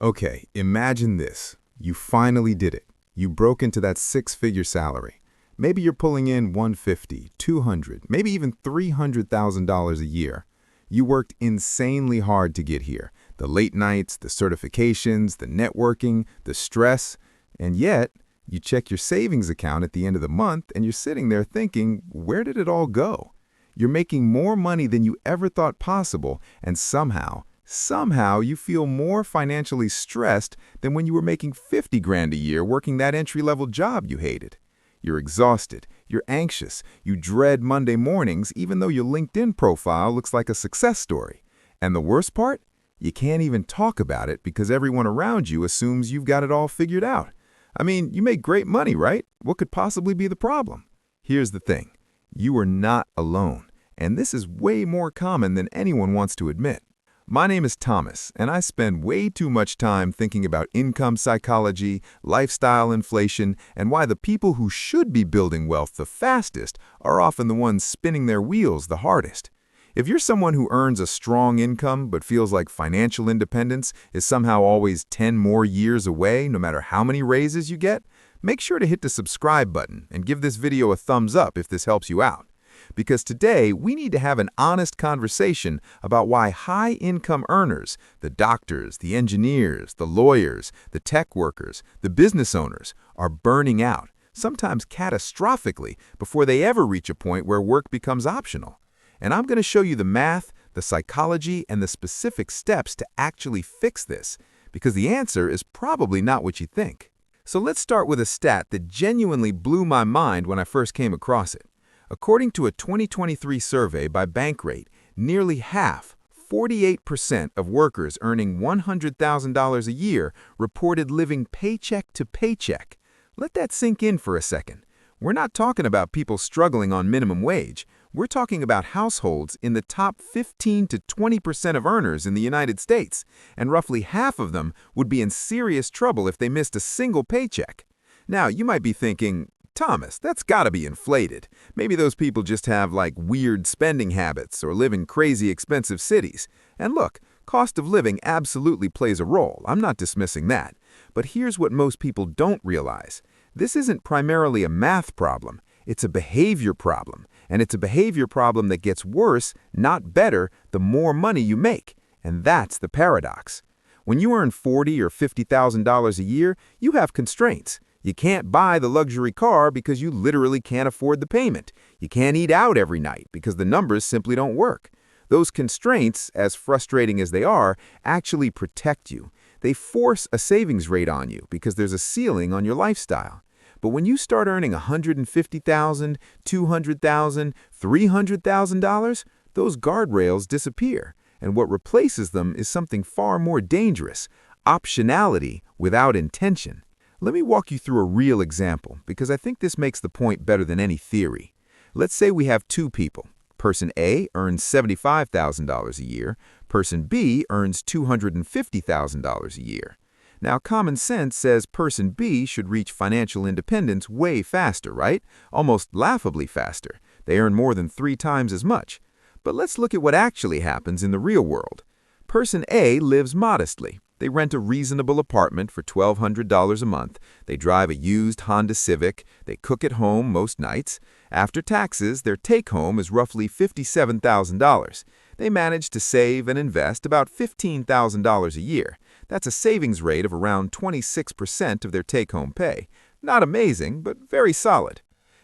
Okay, imagine this. You finally did it. You broke into that six-figure salary. Maybe you're pulling in 150, 200, maybe even $300,000 a year. You worked insanely hard to get here. The late nights, the certifications, the networking, the stress, and yet you check your savings account at the end of the month and you're sitting there thinking, where did it all go? You're making more money than you ever thought possible, and somehow you feel more financially stressed than when you were making 50 grand a year working that entry-level job you hated. You're exhausted, you're anxious, you dread Monday mornings even though your LinkedIn profile looks like a success story. And the worst part? You can't even talk about it because everyone around you assumes you've got it all figured out. I mean, you make great money, right? What could possibly be the problem? Here's the thing. You are not alone, and this is way more common than anyone wants to admit. My name is Thomas, and I spend way too much time thinking about income psychology, lifestyle inflation, and why the people who should be building wealth the fastest are often the ones spinning their wheels the hardest. If you're someone who earns a strong income but feels like financial independence is somehow always 10 more years away no matter how many raises you get, make sure to hit the subscribe button and give this video a thumbs up if this helps you out. Because today, we need to have an honest conversation about why high-income earners, the doctors, the engineers, the lawyers, the tech workers, the business owners, are burning out, sometimes catastrophically, before they ever reach a point where work becomes optional. And I'm going to show you the math, the psychology, and the specific steps to actually fix this, because the answer is probably not what you think. So let's start with a stat that genuinely blew my mind when I first came across it. According to a 2023 survey by Bankrate, nearly half, 48% of workers earning $100,000 a year reported living paycheck to paycheck. Let that sink in for a second. We're not talking about people struggling on minimum wage. We're talking about households in the top 15 to 20% of earners in the United States, and roughly half of them would be in serious trouble if they missed a single paycheck. Now, you might be thinking, Thomas, that's gotta be inflated. Maybe those people just have like weird spending habits or live in crazy expensive cities. And look, cost of living absolutely plays a role. I'm not dismissing that. But here's what most people don't realize. This isn't primarily a math problem. It's a behavior problem. And it's a behavior problem that gets worse, not better, the more money you make. And that's the paradox. When you earn $40,000 or $50,000 a year, you have constraints. You can't buy the luxury car because you literally can't afford the payment. You can't eat out every night because the numbers simply don't work. Those constraints, as frustrating as they are, actually protect you. They force a savings rate on you because there's a ceiling on your lifestyle. But when you start earning $150,000, $200,000, $300,000, those guardrails disappear. And what replaces them is something far more dangerous: optionality without intention. Let me walk you through a real example, because I think this makes the point better than any theory. Let's say we have two people. Person A earns $75,000 a year. Person B earns $250,000 a year. Now, common sense says person B should reach financial independence way faster, right? Almost laughably faster. They earn more than 3 times as much. But let's look at what actually happens in the real world. Person A lives modestly. They rent a reasonable apartment for $1,200 a month. They drive a used Honda Civic. They cook at home most nights. After taxes, their take-home is roughly $57,000. They manage to save and invest about $15,000 a year. That's a savings rate of around 26% of their take-home pay. Not amazing, but very solid.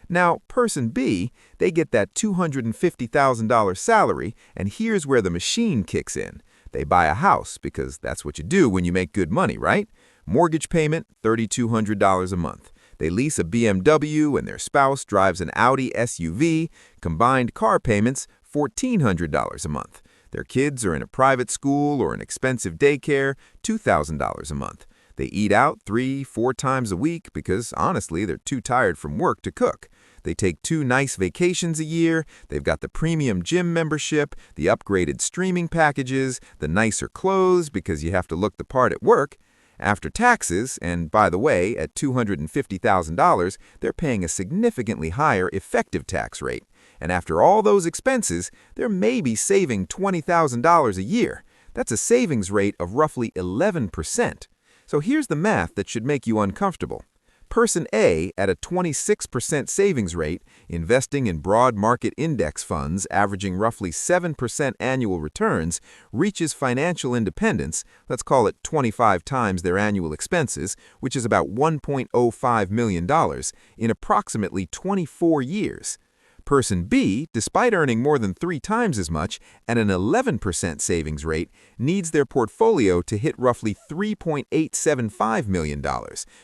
Now, person B, they get that $250,000 salary, and here's where the machine kicks in. They buy a house because that's what you do when you make good money, right? Mortgage payment, $3,200 a month. They lease a BMW and their spouse drives an Audi SUV. Combined car payments, $1,400 a month. Their kids are in a private school or an expensive daycare, $2,000 a month. They eat out 3-4 times a week because, honestly, they're too tired from work to cook. They take 2 nice vacations a year. They've got the premium gym membership, the upgraded streaming packages, the nicer clothes because you have to look the part at work. After taxes, and by the way, at $250,000, they're paying a significantly higher effective tax rate. And after all those expenses, they're maybe saving $20,000 a year. That's a savings rate of roughly 11%. So here's the math that should make you uncomfortable. Person A, at a 26% savings rate, investing in broad market index funds averaging roughly 7% annual returns, reaches financial independence, let's call it 25 times their annual expenses, which is about $1.05 million, in approximately 24 years. Person B, despite earning more than 3 times as much at an 11% savings rate, needs their portfolio to hit roughly $3.875 million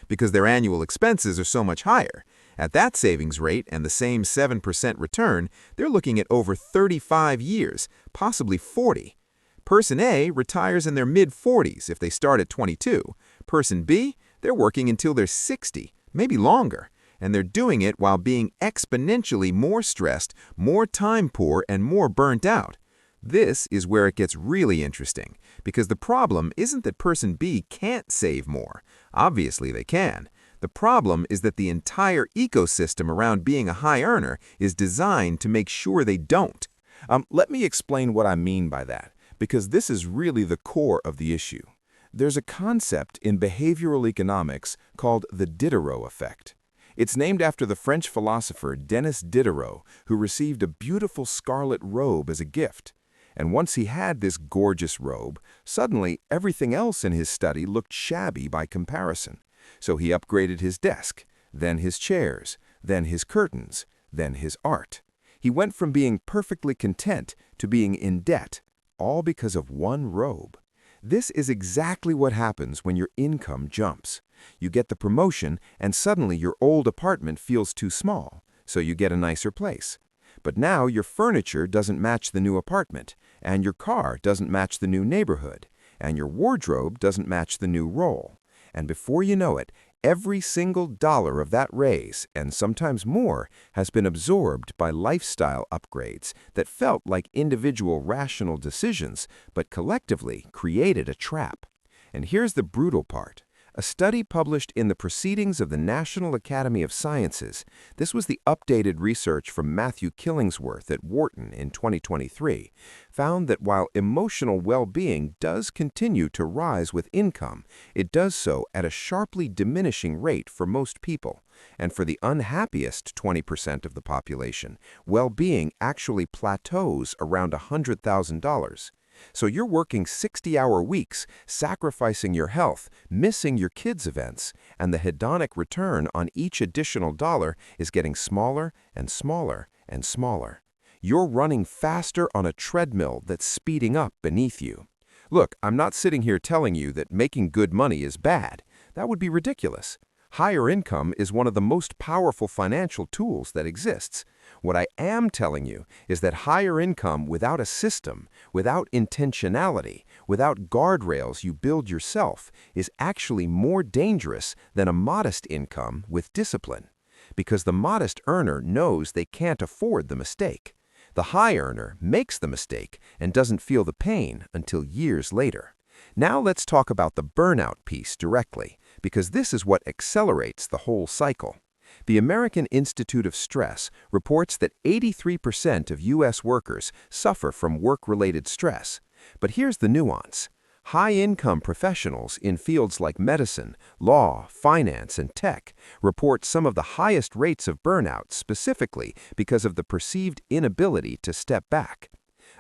because their annual expenses are so much higher. At that savings rate and the same 7% return, they're looking at over 35 years, possibly 40. Person A retires in their mid-40s if they start at 22. Person B, they're working until they're 60, maybe longer. And they're doing it while being exponentially more stressed, more time poor, and more burnt out. This is where it gets really interesting, because the problem isn't that person B can't save more. Obviously they can. The problem is that the entire ecosystem around being a high earner is designed to make sure they don't. Let me explain what I mean by that, because this is really the core of the issue. There's a concept in behavioral economics called the Diderot Effect. It's named after the French philosopher Denis Diderot, who received a beautiful scarlet robe as a gift. And once he had this gorgeous robe, suddenly everything else in his study looked shabby by comparison. So he upgraded his desk, then his chairs, then his curtains, then his art. He went from being perfectly content to being in debt, all because of one robe. This is exactly what happens when your income jumps. You get the promotion, and suddenly your old apartment feels too small, so you get a nicer place. But now your furniture doesn't match the new apartment, and your car doesn't match the new neighborhood, and your wardrobe doesn't match the new role. And before you know it, every single dollar of that raise, and sometimes more, has been absorbed by lifestyle upgrades that felt like individual rational decisions, but collectively created a trap. And here's the brutal part. A study published in the Proceedings of the National Academy of Sciences, this was the updated research from Matthew Killingsworth at Wharton in 2023, found that while emotional well-being does continue to rise with income, it does so at a sharply diminishing rate for most people. And for the unhappiest 20% of the population, well-being actually plateaus around $100,000. So you're working 60-hour weeks, sacrificing your health, missing your kids' events, and the hedonic return on each additional dollar is getting smaller and smaller and smaller. You're running faster on a treadmill that's speeding up beneath you. Look, I'm not sitting here telling you that making good money is bad. That would be ridiculous. Higher income is one of the most powerful financial tools that exists. What I am telling you is that higher income without a system, without intentionality, without guardrails you build yourself, is actually more dangerous than a modest income with discipline. Because the modest earner knows they can't afford the mistake. The high earner makes the mistake and doesn't feel the pain until years later. Now let's talk about the burnout piece directly, because this is what accelerates the whole cycle. The American Institute of Stress reports that 83% of U.S. workers suffer from work-related stress. But here's the nuance. High-income professionals in fields like medicine, law, finance, and tech report some of the highest rates of burnout specifically because of the perceived inability to step back.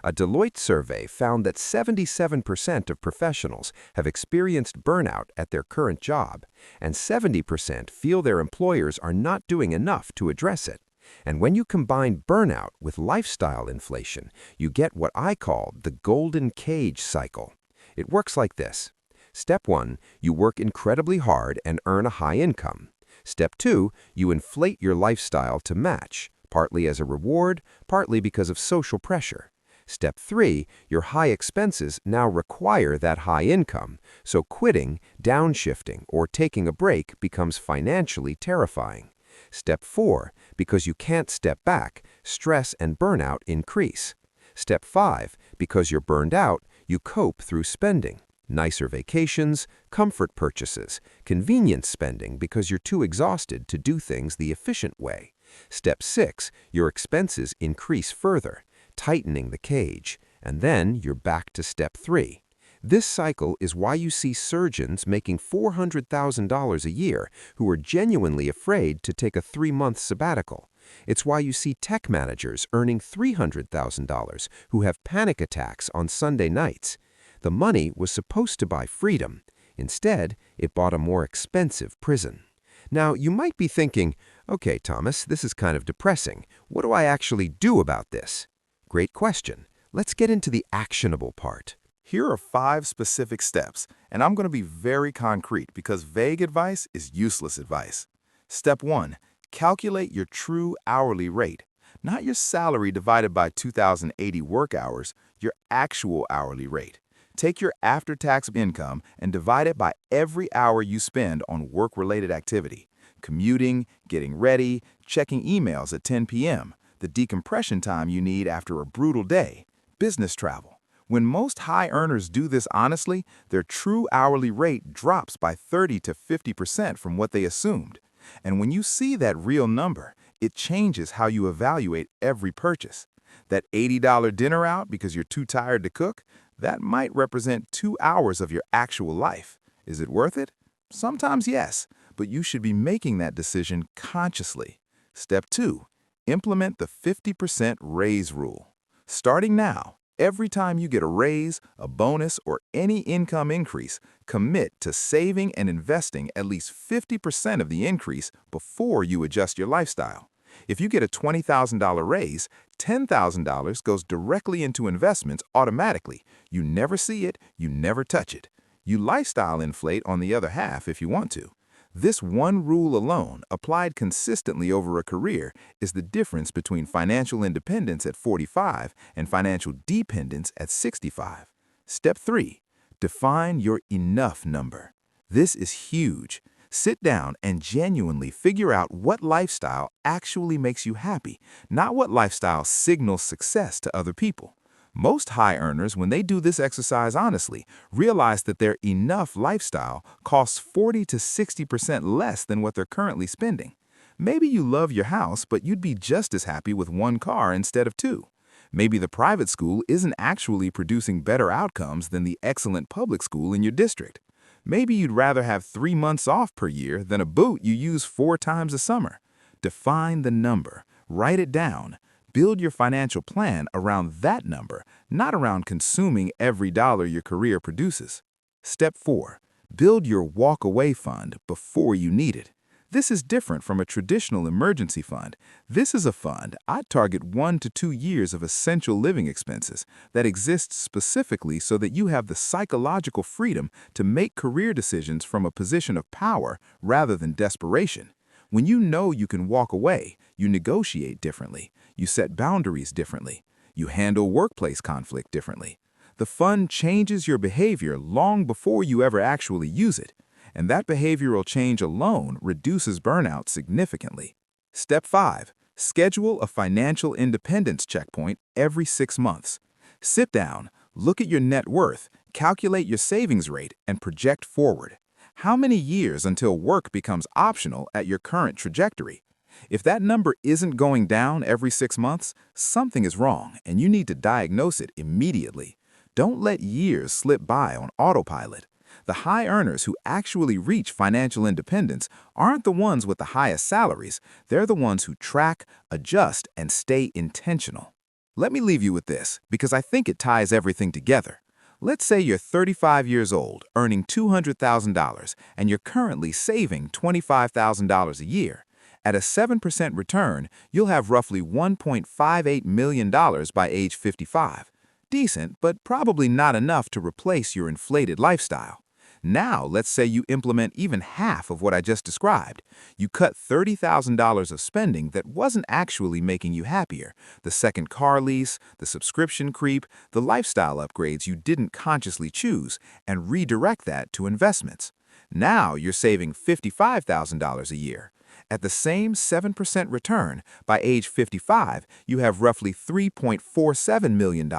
A Deloitte survey found that 77% of professionals have experienced burnout at their current job, and 70% feel their employers are not doing enough to address it. And when you combine burnout with lifestyle inflation, you get what I call the golden cage cycle. It works like this. Step 1, you work incredibly hard and earn a high income. Step 2, you inflate your lifestyle to match, partly as a reward, partly because of social pressure. Step 3, your high expenses now require that high income, so quitting, downshifting, or taking a break becomes financially terrifying. Step 4, because you can't step back, stress and burnout increase. Step 5, because you're burned out, you cope through spending. Nicer vacations, comfort purchases, convenience spending because you're too exhausted to do things the efficient way. Step 6, your expenses increase further, tightening the cage, and then you're back to step 3. This cycle is why you see surgeons making $400,000 a year who are genuinely afraid to take a 3-month sabbatical. It's why you see tech managers earning $300,000 who have panic attacks on Sunday nights. The money was supposed to buy freedom. Instead, it bought a more expensive prison. Now, you might be thinking, okay, Thomas, this is kind of depressing. What do I actually do about this? Great question. Let's get into the actionable part. Here are 5 specific steps, and I'm going to be very concrete because vague advice is useless advice. Step 1. Calculate your true hourly rate. Not your salary divided by 2,080 work hours, your actual hourly rate. Take your after-tax income and divide it by every hour you spend on work-related activity. Commuting, getting ready, checking emails at 10 p.m., the decompression time you need after a brutal day, business travel. When most high earners do this honestly, their true hourly rate drops by 30 to 50% from what they assumed. And when you see that real number, it changes how you evaluate every purchase. That $80 dinner out because you're too tired to cook, that might represent 2 hours of your actual life. Is it worth it? Sometimes yes, but you should be making that decision consciously. Step 2. Implement the 50% raise rule. Starting now, every time you get a raise, a bonus, or any income increase, commit to saving and investing at least 50% of the increase before you adjust your lifestyle. If you get a $20,000 raise, $10,000 goes directly into investments automatically. You never see it, you never touch it. You lifestyle inflate on the other half if you want to. This one rule alone, applied consistently over a career, is the difference between financial independence at 45 and financial dependence at 65. Step 3. Define your enough number. This is huge. Sit down and genuinely figure out what lifestyle actually makes you happy, not what lifestyle signals success to other people. Most high earners, when they do this exercise honestly, realize that their enough lifestyle costs 40 to 60% less than what they're currently spending. Maybe you love your house, but you'd be just as happy with 1 car instead of 2. Maybe the private school isn't actually producing better outcomes than the excellent public school in your district. Maybe you'd rather have 3 months off per year than a boot you use 4 times a summer. Define the number, write it down. Build your financial plan around that number, not around consuming every dollar your career produces. Step 4. Build your walk-away fund before you need it. This is different from a traditional emergency fund. This is a fund I'd target 1 to 2 years of essential living expenses that exists specifically so that you have the psychological freedom to make career decisions from a position of power rather than desperation. When you know you can walk away, you negotiate differently, you set boundaries differently, you handle workplace conflict differently. The fund changes your behavior long before you ever actually use it, and that behavioral change alone reduces burnout significantly. Step 5. Schedule a financial independence checkpoint every 6 months. Sit down, look at your net worth, calculate your savings rate, and project forward. How many years until work becomes optional at your current trajectory? If that number isn't going down every 6 months, something is wrong and you need to diagnose it immediately. Don't let years slip by on autopilot. The high earners who actually reach financial independence aren't the ones with the highest salaries. They're the ones who track, adjust, and stay intentional. Let me leave you with this because I think it ties everything together. Let's say you're 35 years old, earning $200,000, and you're currently saving $25,000 a year. At a 7% return, you'll have roughly $1.58 million by age 55. Decent, but probably not enough to replace your inflated lifestyle. Now, let's say you implement even half of what I just described. You cut $30,000 of spending that wasn't actually making you happier. The second car lease, the subscription creep, the lifestyle upgrades you didn't consciously choose, and redirect that to investments. Now you're saving $55,000 a year. At the same 7% return, by age 55, you have roughly $3.47 million,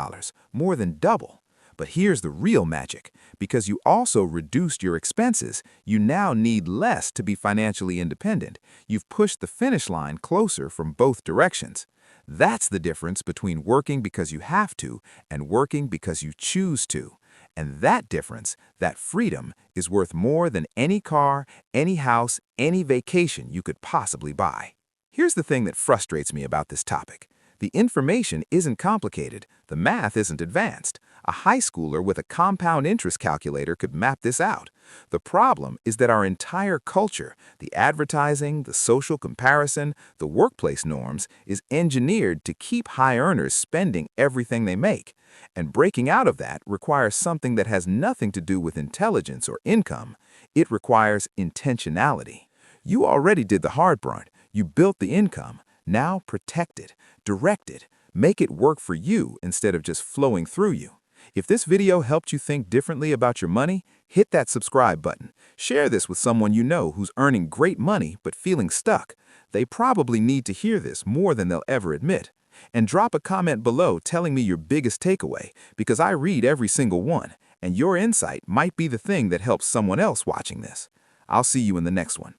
more than double. But here's the real magic. Because you also reduced your expenses, you now need less to be financially independent. You've pushed the finish line closer from both directions. That's the difference between working because you have to and working because you choose to. And that difference, that freedom, is worth more than any car, any house, any vacation you could possibly buy. Here's the thing that frustrates me about this topic. The information isn't complicated, the math isn't advanced. A high schooler with a compound interest calculator could map this out. The problem is that our entire culture, the advertising, the social comparison, the workplace norms, is engineered to keep high earners spending everything they make. And breaking out of that requires something that has nothing to do with intelligence or income. It requires intentionality. You already did the hard part. You built the income. Now protect it, direct it, make it work for you instead of just flowing through you. If this video helped you think differently about your money, hit that subscribe button. Share this with someone you know who's earning great money but feeling stuck. They probably need to hear this more than they'll ever admit. And drop a comment below telling me your biggest takeaway, because I read every single one, and your insight might be the thing that helps someone else watching this. I'll see you in the next one.